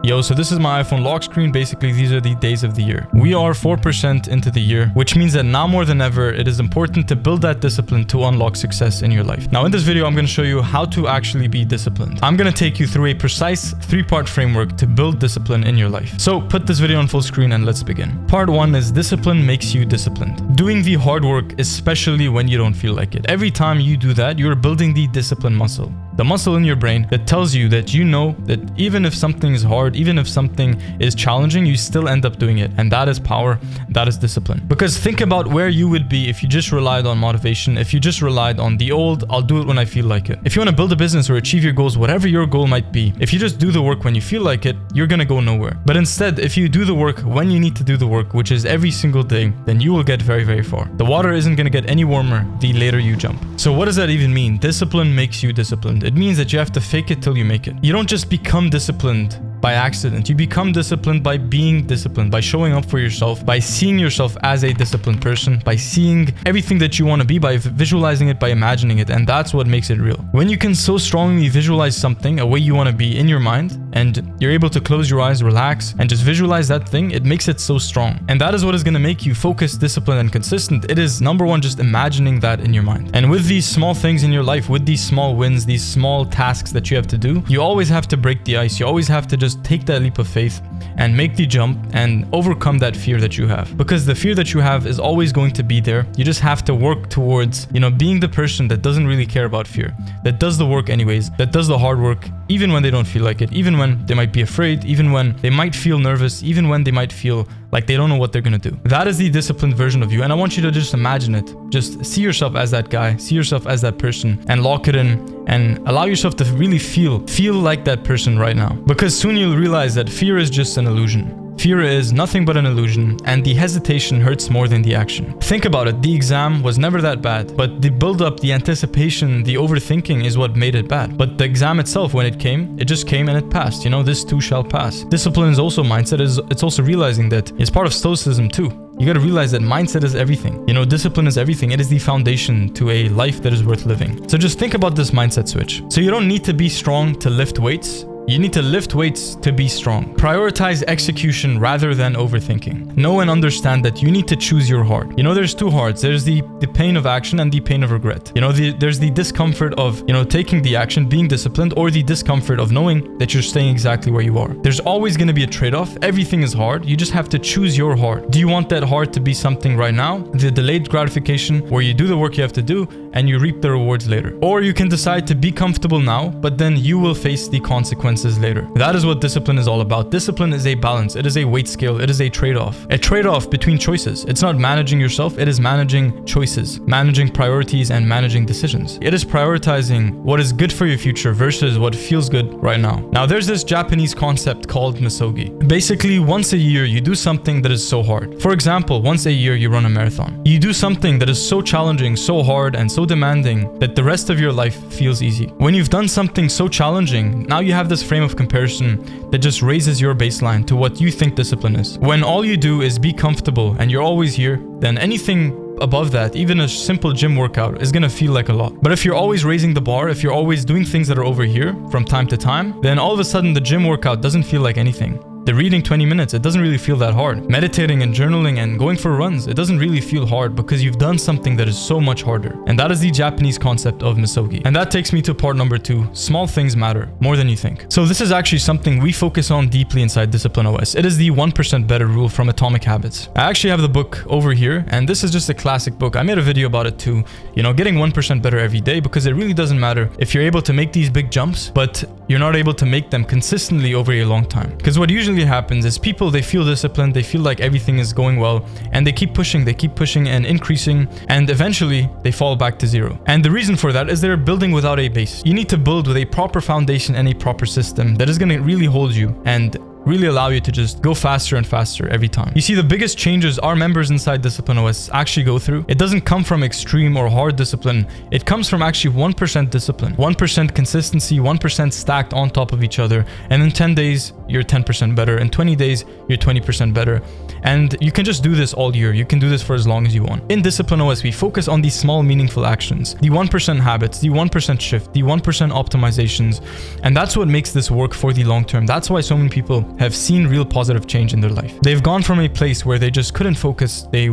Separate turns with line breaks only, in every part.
Yo, so this is my iPhone lock screen. Basically, these are the days of the year. We are 4% into the year, which means that now more than ever, it is important to build that discipline to unlock success in your life. Now, in this video, I'm going to show you how to actually be disciplined. I'm going to take you through a precise 3-part framework to build discipline in your life. So put this video on full screen and let's begin. Part 1 is discipline makes you disciplined. Doing the hard work, especially when you don't feel like it. Every time you do that, you're building the discipline muscle. The muscle in your brain that tells you that you know that even if something is hard, even if something is challenging, you still end up doing it. And that is power. That is discipline. Because think about where you would be if you just relied on motivation, if you just relied on the old, I'll do it when I feel like it. If you want to build a business or achieve your goals, whatever your goal might be, if you just do the work when you feel like it, you're going to go nowhere. But instead, if you do the work when you need to do the work, which is every single day, then you will get very, very far. The water isn't going to get any warmer the later you jump. So what does that even mean? Discipline makes you disciplined. It means that you have to fake it till you make it. You don't just become disciplined by accident. You become disciplined by being disciplined, by showing up for yourself, by seeing yourself as a disciplined person, by seeing everything that you want to be, by visualizing it, by imagining it. And that's what makes it real. When you can so strongly visualize something, a way you want to be in your mind, and you're able to close your eyes, relax, and just visualize that thing, it makes it so strong. And that is what is going to make you focused, disciplined, and consistent. It is number one, just imagining that in your mind. And with these small things in your life, with these small wins, these small tasks that you have to do, you always have to break the ice. You always have to just take that leap of faith and make the jump and overcome that fear that you have. Because the fear that you have is always going to be there. You just have to work towards, being the person that doesn't really care about fear, that does the work anyways, that does the hard work, even when they don't feel like it, even when they might be afraid, even when they might feel nervous, even when they might feel like they don't know what they're going to do. That is the disciplined version of you. And I want you to just imagine it. Just see yourself as that guy, see yourself as that person, and lock it in and allow yourself to really feel like that person right now. Because soon you'll realize that fear is just an illusion. Fear is nothing but an illusion, and the hesitation hurts more than the action. Think about it. The exam was never that bad, but the build-up, the anticipation, the overthinking is what made it bad. But the exam itself, when it came, it just came and it passed. This too shall pass. Discipline is also mindset. It's also realizing that it's part of stoicism too. You got to realize that mindset is everything. Discipline is everything. It is the foundation to a life that is worth living. So just think about this mindset switch. So you don't need to be strong to lift weights. You need to lift weights to be strong. Prioritize execution rather than overthinking. Know and understand that you need to choose your heart. There's two hearts. There's the pain of action and the pain of regret. There's the discomfort of, taking the action, being disciplined, or the discomfort of knowing that you're staying exactly where you are. There's always going to be a trade-off. Everything is hard. You just have to choose your heart. Do you want that heart to be something right now? The delayed gratification where you do the work you have to do and you reap the rewards later. Or you can decide to be comfortable now, but then you will face the consequences later. That is what discipline is all about. Discipline is a balance. It is a weight scale. It is a trade-off. A trade-off between choices. It's not managing yourself. It is managing choices, managing priorities, and managing decisions. It is prioritizing what is good for your future versus what feels good right now. Now, there's this Japanese concept called Misogi. Basically, once a year, you do something that is so hard. For example, once a year, you run a marathon. You do something that is so challenging, so hard, and so demanding that the rest of your life feels easy. When you've done something so challenging, now you have this frame of comparison that just raises your baseline to what you think discipline is. When all you do is be comfortable and you're always here, then anything above that, even a simple gym workout, is gonna feel like a lot. But if you're always raising the bar, if you're always doing things that are over here from time to time, then all of a sudden the gym workout doesn't feel like anything. The reading 20 minutes, it doesn't really feel that hard. Meditating and journaling and going for runs, it doesn't really feel hard because you've done something that is so much harder. And that is the Japanese concept of Misogi. And that takes me to part number 2. Small things matter more than you think. So this is actually something we focus on deeply inside Discipline OS. It is the 1% better rule from Atomic Habits. I actually have the book over here, and this is just a classic book. I made a video about it too. Getting 1% better every day, because it really doesn't matter if you're able to make these big jumps, but you're not able to make them consistently over a long time. Because what usually happens is people, they feel disciplined, they feel like everything is going well, and they keep pushing and increasing, and eventually they fall back to zero. And the reason for that is they're building without a base. You need to build with a proper foundation and a proper system that is going to really hold you and really allow you to just go faster and faster every time. You see, the biggest changes our members inside Discipline OS actually go through, it doesn't come from extreme or hard discipline. It comes from actually 1% discipline, 1% consistency, 1% stacked on top of each other. And in 10 days, you're 10% better. In 20 days, you're 20% better. And you can just do this all year. You can do this for as long as you want. In Discipline OS, we focus on these small, meaningful actions, the 1% habits, the 1% shift, the 1% optimizations. And that's what makes this work for the long term. That's why so many people have seen real positive change in their life. They've gone from a place where they just couldn't focus. They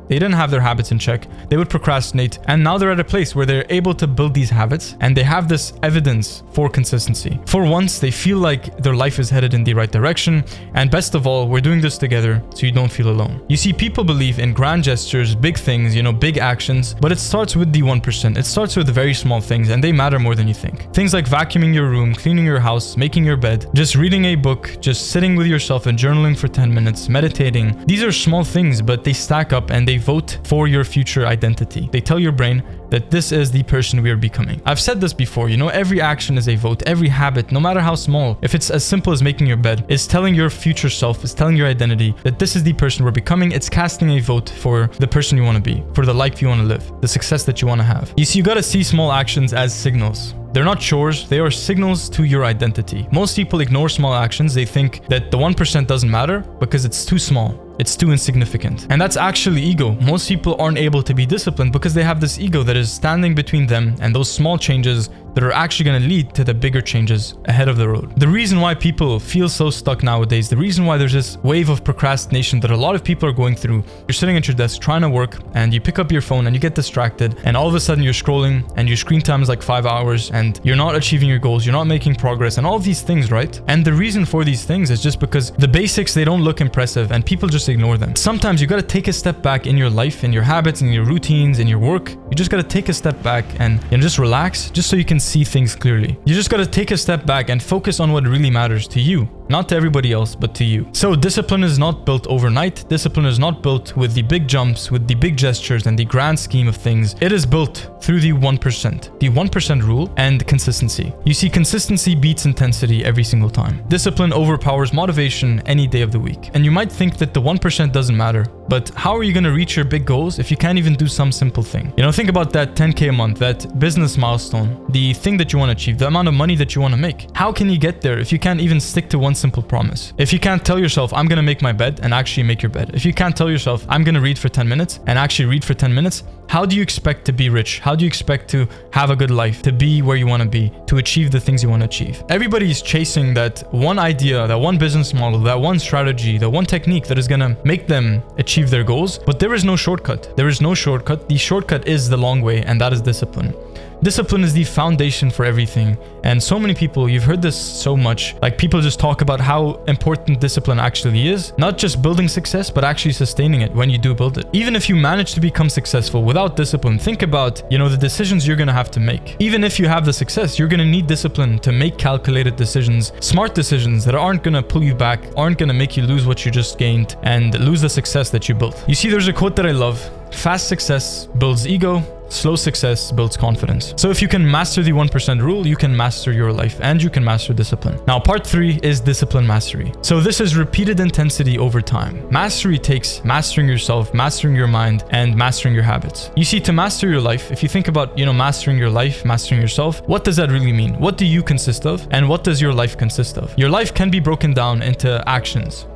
didn't have their habits in check. They would procrastinate. And now they're at a place where they're able to build these habits and they have this evidence for consistency. For once, they feel like their life is headed in the right direction. And best of all, we're doing this together so you don't feel alone. You see, people believe in grand gestures, big things, big actions, but it starts with the 1%. It starts with very small things and they matter more than you think. Things like vacuuming your room, cleaning your house, making your bed, just reading a book, just sitting with yourself and journaling for 10 minutes, meditating. These are small things, but they stack up and they vote for your future identity. They tell your brain that this is the person we are becoming. I've said this before, every action is a vote. Every habit, no matter how small, if it's as simple as making your bed, is telling your future self, is telling your identity that this is the person we're becoming. It's casting a vote for the person you want to be, for the life you want to live, the success that you want to have. You see, you got to see small actions as signals. They're not chores, they are signals to your identity. Most people ignore small actions. They think that the 1% doesn't matter because it's too small. It's too insignificant. And that's actually ego. Most people aren't able to be disciplined because they have this ego that is standing between them and those small changes that are actually going to lead to the bigger changes ahead of the road. The reason why people feel so stuck nowadays, the reason why there's this wave of procrastination that a lot of people are going through, you're sitting at your desk trying to work and you pick up your phone and you get distracted and all of a sudden you're scrolling and your screen time is like 5 hours and you're not achieving your goals, you're not making progress and all of these things, right? And the reason for these things is just because the basics, they don't look impressive and people just ignore them. Sometimes you got to take a step back in your life, in your habits, in your routines, in your work. You just got to take a step back and just relax just so you can see things clearly. You just got to take a step back and focus on what really matters to you. Not to everybody else, but to you. So discipline is not built overnight. Discipline is not built with the big jumps, with the big gestures and the grand scheme of things. It is built through the 1%. The 1% rule and consistency. You see, consistency beats intensity every single time. Discipline overpowers motivation any day of the week. And you might think that the 1% doesn't matter, but how are you going to reach your big goals if you can't even do some simple thing? Think about that 10K a month, that business milestone, the thing that you want to achieve, the amount of money that you want to make. How can you get there if you can't even stick to one simple promise? If you can't tell yourself, I'm going to make my bed and actually make your bed. If you can't tell yourself, I'm going to read for 10 minutes and actually read for 10 minutes, how do you expect to be rich? How do you expect to have a good life, to be where you want to be, to achieve the things you want to achieve? Everybody is chasing that one idea, that one business model, that one strategy, that one technique that is going to make them achieve their goals. But there is no shortcut. There is no shortcut. The shortcut is the long way, and that is discipline. Discipline is the foundation for everything. And so many people, you've heard this so much, like people just talk about how important discipline actually is. Not just building success, but actually sustaining it when you do build it. Even if you manage to become successful without discipline, think about, the decisions you're going to have to make. Even if you have the success, you're going to need discipline to make calculated decisions, smart decisions that aren't going to pull you back, aren't going to make you lose what you just gained and lose the success that you built. You see, there's a quote that I love. Fast success builds ego. Slow success builds confidence. So if you can master the 1% rule, you can master your life and you can master discipline. Now, part 3 is discipline mastery. So this is repeated intensity over time. Mastery takes mastering yourself, mastering your mind, and mastering your habits. You see, to master your life, if you think about, mastering your life, mastering yourself, what does that really mean? What do you consist of? And what does your life consist of? Your life can be broken down into actions,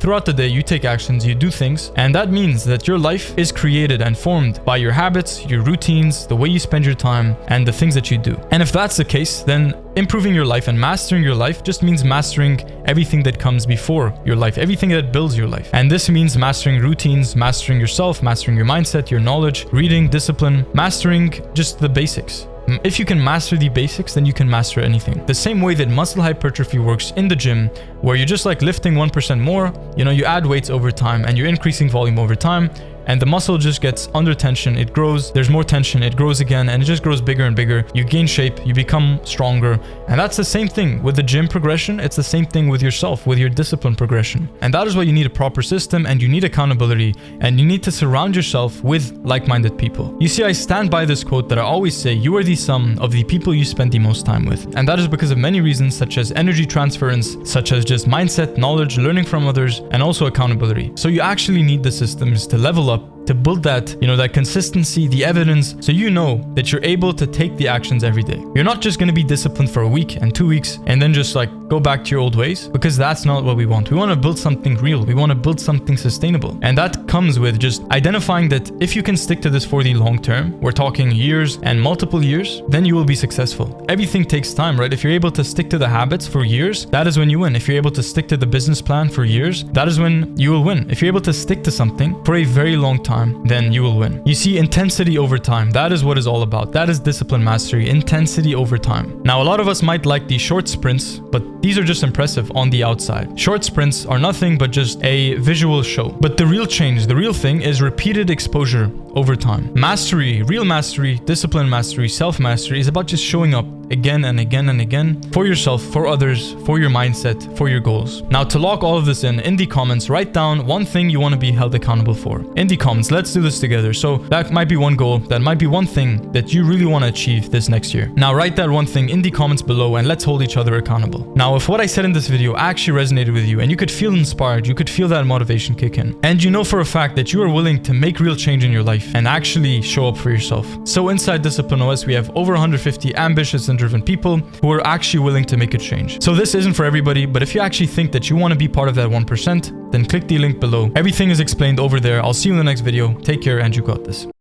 Throughout the day, you take actions, you do things, and that means that your life is created and formed by your habits, your routines, the way you spend your time, and the things that you do. And if that's the case, then improving your life and mastering your life just means mastering everything that comes before your life, everything that builds your life. And this means mastering routines, mastering yourself, mastering your mindset, your knowledge, reading, discipline, mastering just the basics. If you can master the basics, then you can master anything. The same way that muscle hypertrophy works in the gym, where you're just like lifting 1% more, you add weights over time and you're increasing volume over time. And the muscle just gets under tension, it grows, there's more tension, it grows again, and it just grows bigger and bigger. You gain shape, you become stronger. And that's the same thing with the gym progression. It's the same thing with yourself, with your discipline progression. And that is why you need a proper system and you need accountability and you need to surround yourself with like-minded people. You see, I stand by this quote that I always say, you are the sum of the people you spend the most time with. And that is because of many reasons, such as energy transference, such as just mindset, knowledge, learning from others, and also accountability. So you actually need the systems to level up, to build that, that consistency, the evidence, so you know that you're able to take the actions every day. You're not just going to be disciplined for a week and 2 weeks and then just like go back to your old ways, because that's not what we want. We want to build something real. We want to build something sustainable. And that comes with just identifying that if you can stick to this for the long term, we're talking years and multiple years, then you will be successful. Everything takes time, right? If you're able to stick to the habits for years, that is when you win. If you're able to stick to the business plan for years, that is when you will win. If you're able to stick to something for a very long time, then you will win. You see, intensity over time, that is what it's all about. That is discipline mastery, intensity over time. Now, a lot of us might like the short sprints, but these are just impressive on the outside. Short sprints are nothing but just a visual show. But the real change, the real thing is repeated exposure over time. Mastery, real mastery, discipline mastery, self-mastery is about just showing up again and again and again for yourself, for others, for your mindset, for your goals. Now, to lock all of this in the comments, write down one thing you want to be held accountable for. In the comments, let's do this together. So that might be one goal, that might be one thing that you really want to achieve this next year. Now, write that one thing in the comments below and let's hold each other accountable. Now, if what I said in this video actually resonated with you and you could feel inspired, you could feel that motivation kick in, and you know for a fact that you are willing to make real change in your life and actually show up for yourself. So inside Discipline OS, we have over 150 ambitious and driven people who are actually willing to make a change. So this isn't for everybody, but if you actually think that you want to be part of that 1%, then click the link below. Everything is explained over there. I'll see you in the next video. Take care and you got this.